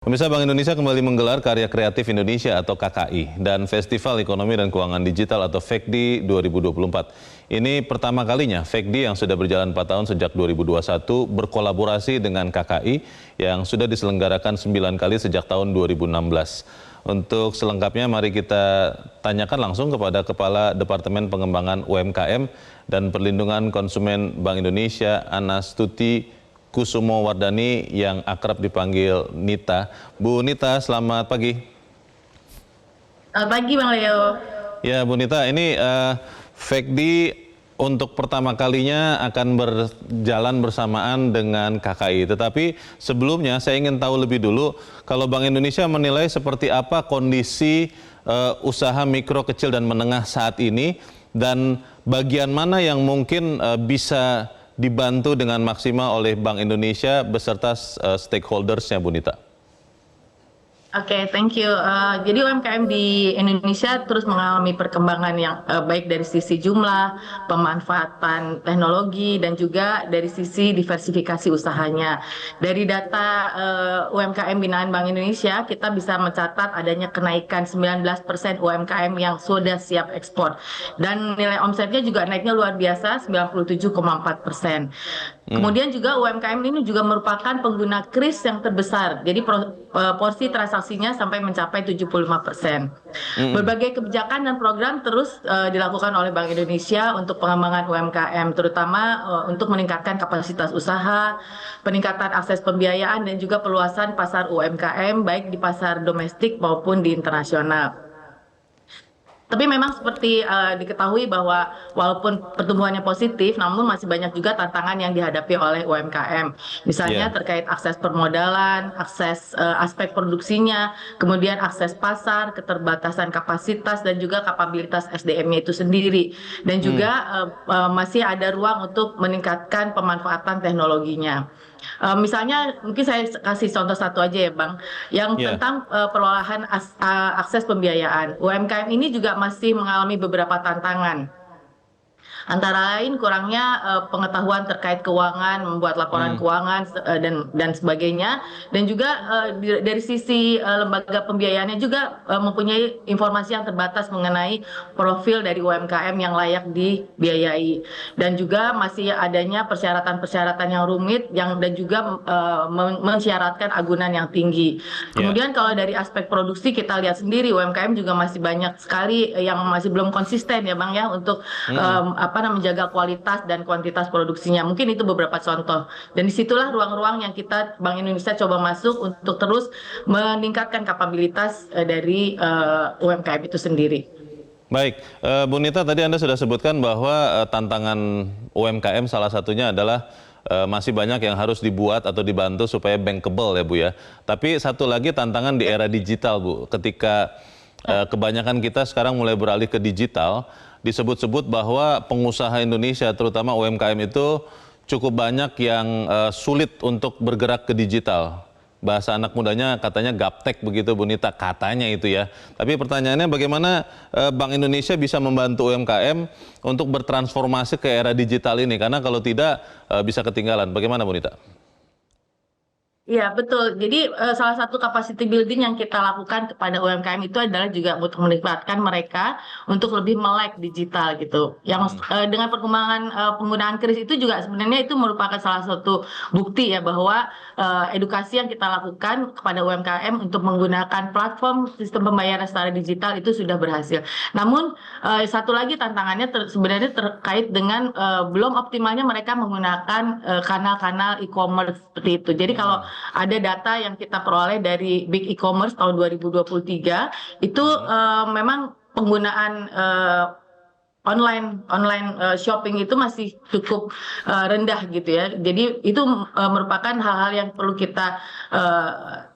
Pemirsa, Bank Indonesia kembali menggelar Karya Kreatif Indonesia atau KKI dan Festival Ekonomi dan Keuangan Digital atau FEKDI 2024. Ini pertama kalinya FEKDI yang sudah berjalan 4 tahun sejak 2021 berkolaborasi dengan KKI yang sudah diselenggarakan 9 kali sejak tahun 2016. Untuk selengkapnya mari kita tanyakan langsung kepada Kepala Departemen Pengembangan UMKM dan Perlindungan Konsumen Bank Indonesia, Anastuti Kusumo Wardani yang akrab dipanggil Nita. Bu Nita, selamat pagi. Selamat pagi Bang Leo. Ya Bu Nita, ini FEKDI untuk pertama kalinya akan berjalan bersamaan dengan KKI. Tetapi sebelumnya saya ingin tahu lebih dulu, kalau Bank Indonesia menilai seperti apa kondisi usaha mikro, kecil, dan menengah saat ini, dan bagian mana yang mungkin bisa dibantu dengan maksimal oleh Bank Indonesia beserta stakeholders-nya, Bu Nita. Oke, thank you. Jadi UMKM di Indonesia terus mengalami perkembangan yang baik dari sisi jumlah, pemanfaatan teknologi, dan juga dari sisi diversifikasi usahanya. Dari data UMKM binaan Bank Indonesia, kita bisa mencatat adanya kenaikan 19% UMKM yang sudah siap ekspor. Dan nilai omsetnya juga naiknya luar biasa, 97,4%. Kemudian juga UMKM ini juga merupakan pengguna kris yang terbesar. Jadi porsi transaksinya sampai mencapai 75%. Berbagai kebijakan dan program terus dilakukan oleh Bank Indonesia untuk pengembangan UMKM, terutama untuk meningkatkan kapasitas usaha, peningkatan akses pembiayaan, dan juga perluasan pasar UMKM baik di pasar domestik maupun di internasional. Tapi memang seperti diketahui bahwa walaupun pertumbuhannya positif, namun masih banyak juga tantangan yang dihadapi oleh UMKM. Misalnya terkait akses permodalan, akses aspek produksinya, kemudian akses pasar, keterbatasan kapasitas, dan juga kapabilitas SDM-nya itu sendiri. Dan juga masih ada ruang untuk meningkatkan pemanfaatan teknologinya. Misalnya mungkin saya kasih contoh satu aja ya Bang, yang tentang perolahan akses pembiayaan. UMKM ini juga masih mengalami beberapa tantangan. Antara lain kurangnya pengetahuan terkait keuangan, membuat laporan keuangan dan sebagainya, dan juga dari sisi lembaga pembiayaannya juga mempunyai informasi yang terbatas mengenai profil dari UMKM yang layak dibiayai, dan juga masih adanya persyaratan-persyaratan yang rumit dan juga mensyaratkan agunan yang tinggi. Kemudian kalau dari aspek produksi kita lihat sendiri UMKM juga masih banyak sekali yang masih belum konsisten ya Bang ya untuk menjaga kualitas dan kuantitas produksinya. Mungkin itu beberapa contoh. Dan disitulah ruang-ruang yang kita Bank Indonesia coba masuk untuk terus meningkatkan kapabilitas dari UMKM itu sendiri. Baik, Bu Nita, tadi Anda sudah sebutkan bahwa tantangan UMKM salah satunya adalah masih banyak yang harus dibuat atau dibantu supaya bankable ya Bu ya. Tapi satu lagi tantangan di era digital Bu, ketika kebanyakan kita sekarang mulai beralih ke digital, disebut-sebut bahwa pengusaha Indonesia terutama UMKM itu cukup banyak yang sulit untuk bergerak ke digital. Bahasa anak mudanya katanya gaptek begitu Bu Nita, katanya itu ya. Tapi pertanyaannya bagaimana Bank Indonesia bisa membantu UMKM untuk bertransformasi ke era digital ini? Karena kalau tidak bisa ketinggalan. Bagaimana Bu Nita? Iya betul. Jadi salah satu capacity building yang kita lakukan kepada UMKM itu adalah juga untuk melibatkan mereka untuk lebih melek digital gitu. Yang dengan perkembangan penggunaan kris itu juga sebenarnya itu merupakan salah satu bukti ya bahwa edukasi yang kita lakukan kepada UMKM untuk menggunakan platform sistem pembayaran secara digital itu sudah berhasil. Namun satu lagi tantangannya sebenarnya terkait dengan belum optimalnya mereka menggunakan kanal-kanal e-commerce seperti itu. Jadi kalau ada data yang kita peroleh dari Big E-commerce tahun 2023 itu memang penggunaan online shopping itu masih cukup rendah gitu ya. Jadi itu merupakan hal-hal yang perlu kita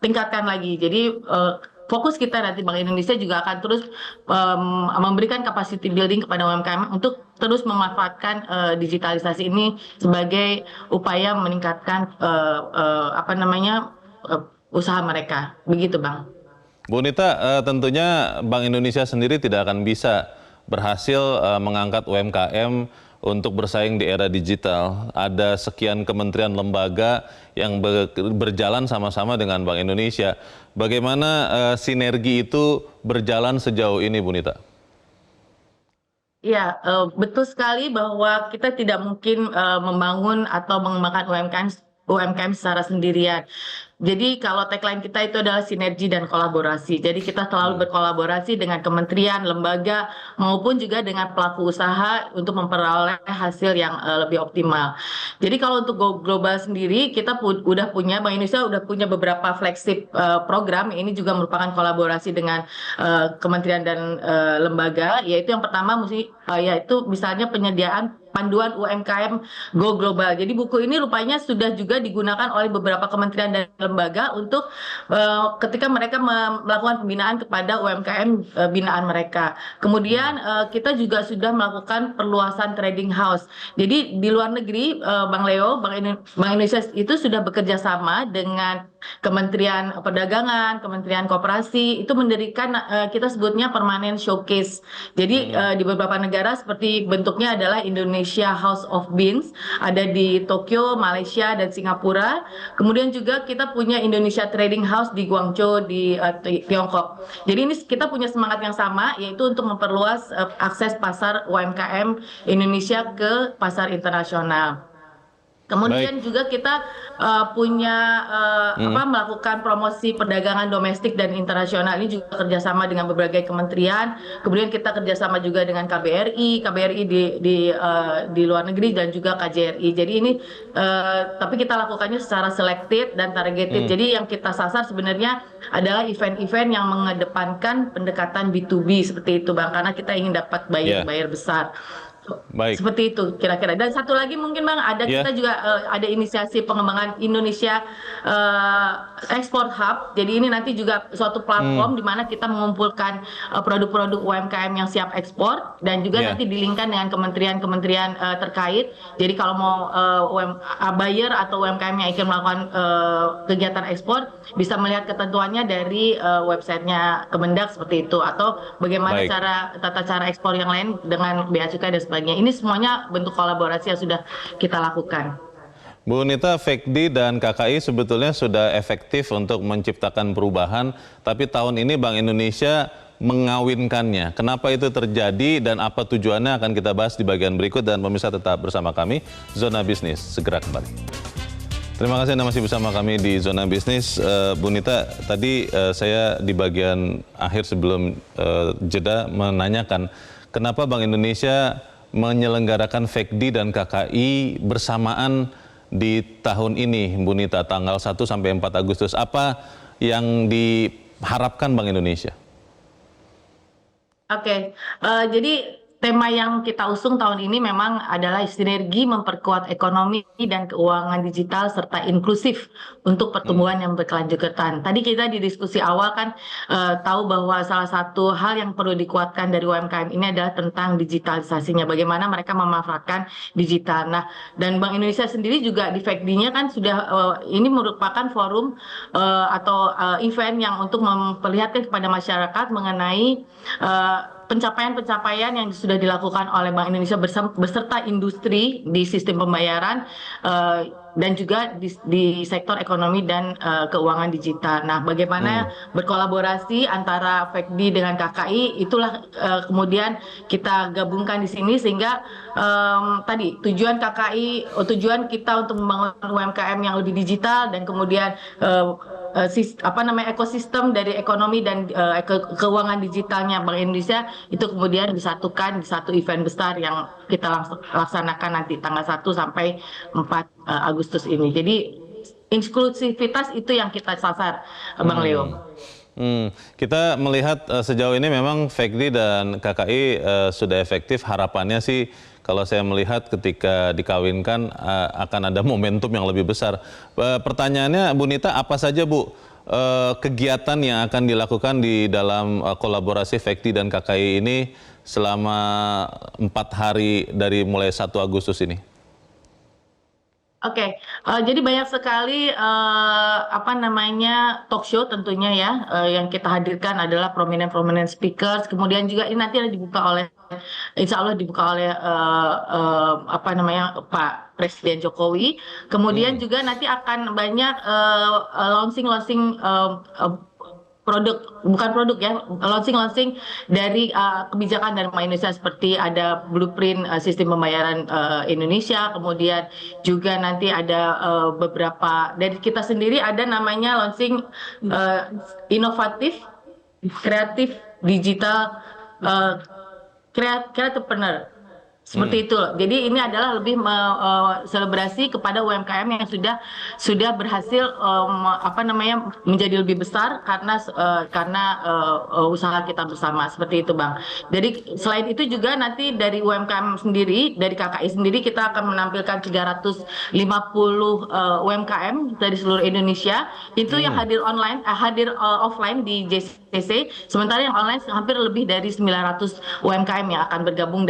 tingkatkan lagi. Jadi fokus kita nanti Bank Indonesia juga akan terus memberikan capacity building kepada UMKM untuk terus memanfaatkan digitalisasi ini sebagai upaya meningkatkan usaha mereka. Begitu Bang. Bu Nita, tentunya Bank Indonesia sendiri tidak akan bisa berhasil mengangkat UMKM untuk bersaing di era digital. Ada sekian kementerian lembaga yang berjalan sama-sama dengan Bank Indonesia. Bagaimana sinergi itu berjalan sejauh ini, Bu Nita? Ya, betul sekali bahwa kita tidak mungkin membangun atau mengembangkan UMKM secara sendirian. Jadi kalau tagline kita itu adalah sinergi dan kolaborasi. Jadi kita selalu berkolaborasi dengan kementerian, lembaga, maupun juga dengan pelaku usaha untuk memperoleh hasil yang lebih optimal. Jadi kalau untuk global sendiri, kita udah punya, Bank Indonesia udah punya beberapa flagship program. Ini juga merupakan kolaborasi dengan kementerian dan lembaga. Yaitu yang pertama yaitu misalnya penyediaan panduan UMKM Go Global. Jadi buku ini rupanya sudah juga digunakan oleh beberapa kementerian dan lembaga untuk ketika mereka melakukan pembinaan kepada UMKM binaan mereka. Kemudian kita juga sudah melakukan perluasan trading house. Jadi di luar negeri, Bang Leo, Bank Indonesia itu sudah bekerja sama dengan Kementerian Perdagangan, Kementerian Koperasi, itu mendirikan kita sebutnya permanent showcase. Jadi di beberapa negara seperti bentuknya adalah Indonesia House of Beans, ada di Tokyo, Malaysia, dan Singapura. Kemudian juga kita punya Indonesia Trading House di Guangzhou di Tiongkok. Jadi ini kita punya semangat yang sama, yaitu untuk memperluas akses pasar UMKM Indonesia ke pasar internasional. Kemudian juga kita punya melakukan promosi perdagangan domestik dan internasional. Ini juga kerjasama dengan berbagai kementerian. Kemudian kita kerjasama juga dengan KBRI di luar negeri, dan juga KJRI. Jadi ini tapi kita lakukannya secara selektif dan targeted. Jadi yang kita sasar sebenarnya adalah event-event yang mengedepankan pendekatan B2B seperti itu, Bang, karena kita ingin dapat buyer besar. Baik. Seperti itu kira-kira. Dan satu lagi mungkin, Bang, kita juga ada inisiasi pengembangan Indonesia Export Hub. Jadi ini nanti juga suatu platform di mana kita mengumpulkan produk-produk UMKM yang siap ekspor, dan juga nanti dilingkan dengan kementerian-kementerian terkait. Jadi kalau mau buyer atau UMKM yang ingin melakukan kegiatan ekspor bisa melihat ketentuannya dari websitenya Kemendak seperti itu, atau bagaimana tata cara ekspor yang lain dengan bea cukai dan sebagainya. Ini semuanya bentuk kolaborasi yang sudah kita lakukan. Bu Nita, FECDI dan KKI sebetulnya sudah efektif untuk menciptakan perubahan, tapi tahun ini Bank Indonesia mengawinkannya. Kenapa itu terjadi dan apa tujuannya akan kita bahas di bagian berikut, dan pemirsa tetap bersama kami, Zona Bisnis segera kembali. Terima kasih Anda masih bersama kami di Zona Bisnis. Bu Nita, tadi saya di bagian akhir sebelum jeda menanyakan kenapa Bank Indonesia menyelenggarakan FECDI dan KKI bersamaan di tahun ini, Bu Nita, tanggal 1 sampai 4 Agustus. Apa yang diharapkan Bank Indonesia? Oke, jadi tema yang kita usung tahun ini memang adalah sinergi memperkuat ekonomi dan keuangan digital serta inklusif untuk pertumbuhan yang berkelanjutan. Tadi kita di diskusi awal kan tahu bahwa salah satu hal yang perlu dikuatkan dari UMKM ini adalah tentang digitalisasinya, bagaimana mereka memanfaatkan digital. Nah, dan Bank Indonesia sendiri juga di FECDI-nya kan sudah ini merupakan forum atau event yang untuk memperlihatkan kepada masyarakat mengenai pencapaian-pencapaian yang sudah dilakukan oleh Bank Indonesia beserta industri di sistem pembayaran dan juga di sektor ekonomi dan keuangan digital. Nah, bagaimana berkolaborasi antara FECDI dengan KKI, itulah kemudian kita gabungkan di sini sehingga tadi tujuan kita untuk membangun UMKM yang lebih digital, dan kemudian ekosistem dari ekonomi dan keuangan digitalnya Bank Indonesia itu kemudian disatukan di satu event besar yang kita laksanakan nanti tanggal 1 sampai 4 Agustus ini. Jadi inklusivitas itu yang kita sasar, Bang Leo. Kita melihat sejauh ini memang FECDI dan KKI sudah efektif. Harapannya sih kalau saya melihat ketika dikawinkan akan ada momentum yang lebih besar. Pertanyaannya Bu Nita, apa saja Bu kegiatan yang akan dilakukan di dalam kolaborasi FECDI dan KKI ini selama 4 hari dari mulai 1 Agustus ini? Oke, jadi banyak sekali talk show tentunya ya, yang kita hadirkan adalah prominent speakers. Kemudian juga ini nanti dibuka oleh, Insya Allah dibuka oleh Pak Presiden Jokowi. Kemudian Hmm. juga nanti akan banyak launching bukan produk ya, launching dari kebijakan dari Bank Indonesia, seperti ada blueprint sistem pembayaran Indonesia, kemudian juga nanti ada beberapa dari kita sendiri, ada namanya launching inovatif, kreatif, digital, uh, kreatifpreneur. Hmm. Seperti itu loh. Jadi ini adalah lebih selebrasi kepada UMKM yang sudah berhasil menjadi lebih besar karena usaha kita bersama, seperti itu Bang. Jadi selain itu juga nanti dari UMKM sendiri, dari KKI sendiri, kita akan menampilkan 350 UMKM dari seluruh Indonesia. Itu yang Hmm. hadir offline di JCC. Sementara yang online hampir lebih dari 900 UMKM yang akan bergabung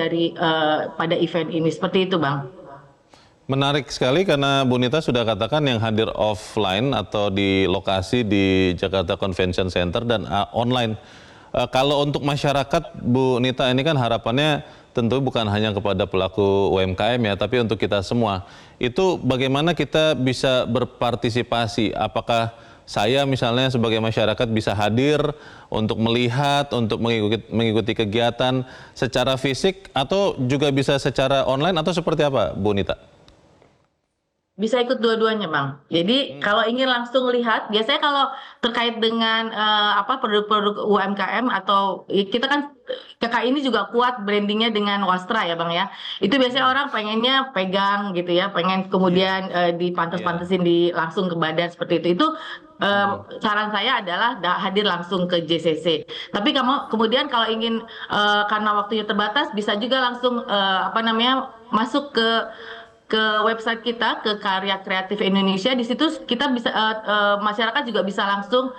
pada event ini. Seperti itu, Bang. Menarik sekali karena Bu Nita sudah katakan yang hadir offline atau di lokasi di Jakarta Convention Center dan online. Kalau untuk masyarakat, Bu Nita, ini kan harapannya tentu bukan hanya kepada pelaku UMKM ya, tapi untuk kita semua. Itu bagaimana kita bisa berpartisipasi? Apakah saya misalnya sebagai masyarakat bisa hadir untuk melihat, untuk mengikuti kegiatan secara fisik, atau juga bisa secara online, atau seperti apa, Bu Nita? Bisa ikut dua-duanya, Bang. Jadi kalau ingin langsung lihat, biasanya kalau terkait dengan produk-produk UMKM atau kita kan KKI ini juga kuat brandingnya dengan Wastra ya, Bang ya. Itu biasanya orang pengennya pegang gitu ya, pengen kemudian Iya. dipantas-pantasin langsung ke badan, seperti itu. Itu saran saya adalah hadir langsung ke JCC. Tapi kemudian kalau ingin karena waktunya terbatas, bisa juga langsung masuk ke website kita, ke Karya Kreatif Indonesia. Di situ kita bisa masyarakat juga bisa langsung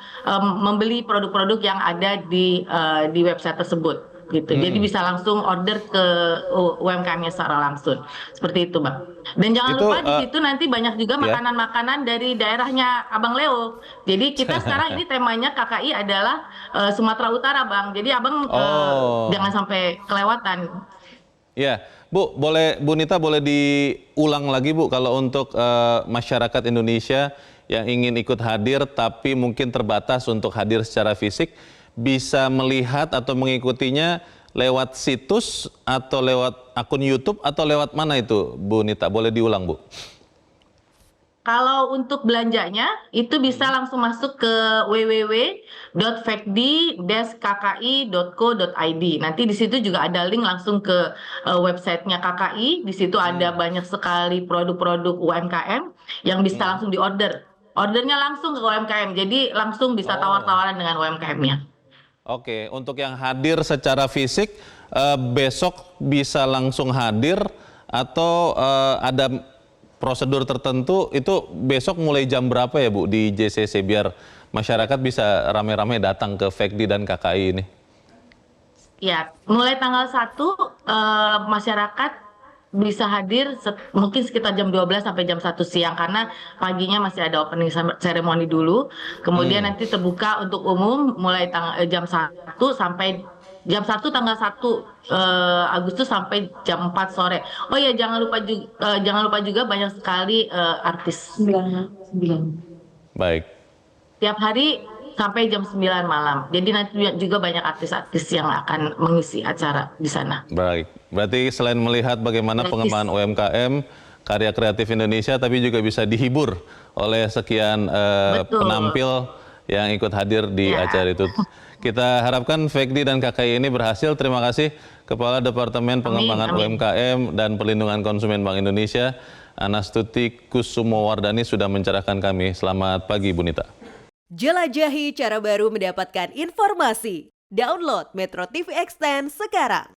membeli produk-produk yang ada di website tersebut gitu. Jadi Hmm. bisa langsung order ke UMKM-nya secara langsung. Seperti itu, Bang. Dan jangan Itu lupa di situ nanti banyak juga ya. makanan-makanan dari daerahnya Abang Leo. Jadi kita sekarang ini temanya KKI adalah Sumatera Utara, Bang. Jadi Abang Oh. jangan sampai kelewatan. Ya, Bu Nita boleh diulang lagi Bu, kalau untuk masyarakat Indonesia yang ingin ikut hadir tapi mungkin terbatas untuk hadir secara fisik, bisa melihat atau mengikutinya lewat situs atau lewat akun YouTube atau lewat mana itu, Bu Nita? Boleh diulang, Bu? Kalau untuk belanjanya itu bisa langsung masuk ke www.fekdi-kki.co.id. Nanti di situ juga ada link langsung ke websitenya KKI. Di situ ada Hmm. banyak sekali produk-produk UMKM yang bisa Hmm. langsung diorder. Ordernya langsung ke UMKM, jadi langsung bisa Oh. tawar-tawaran dengan UMKM-nya. Oke, untuk yang hadir secara fisik, besok bisa langsung hadir atau ada prosedur tertentu, itu besok mulai jam berapa ya Bu di JCC, biar masyarakat bisa rame-rame datang ke Fekdi dan KKI ini? Ya, mulai tanggal 1 masyarakat bisa hadir mungkin sekitar jam 12 sampai jam 1 siang, karena paginya masih ada opening ceremony dulu. Kemudian Hmm. nanti terbuka untuk umum mulai jam 1 sampai jam 1 tanggal 1 Agustus sampai jam 4 sore. Oh ya, jangan lupa juga banyak sekali artis. 9. Baik. Tiap hari sampai jam 9 malam. Jadi nanti juga banyak artis-artis yang akan mengisi acara di sana. Baik, berarti selain melihat bagaimana pengembangan UMKM, karya kreatif Indonesia, tapi juga bisa dihibur oleh sekian Betul. penampil yang ikut hadir di Ya. acara itu. Kita harapkan Fekdi dan KKI ini berhasil. Terima kasih Kepala Departemen Pengembangan Amin. UMKM dan Perlindungan Konsumen Bank Indonesia, Anastuti Kusumowardani, sudah mencerahkan kami. Selamat pagi, Bu Nita. Jelajahi cara baru mendapatkan informasi. Download Metro TV Extend sekarang.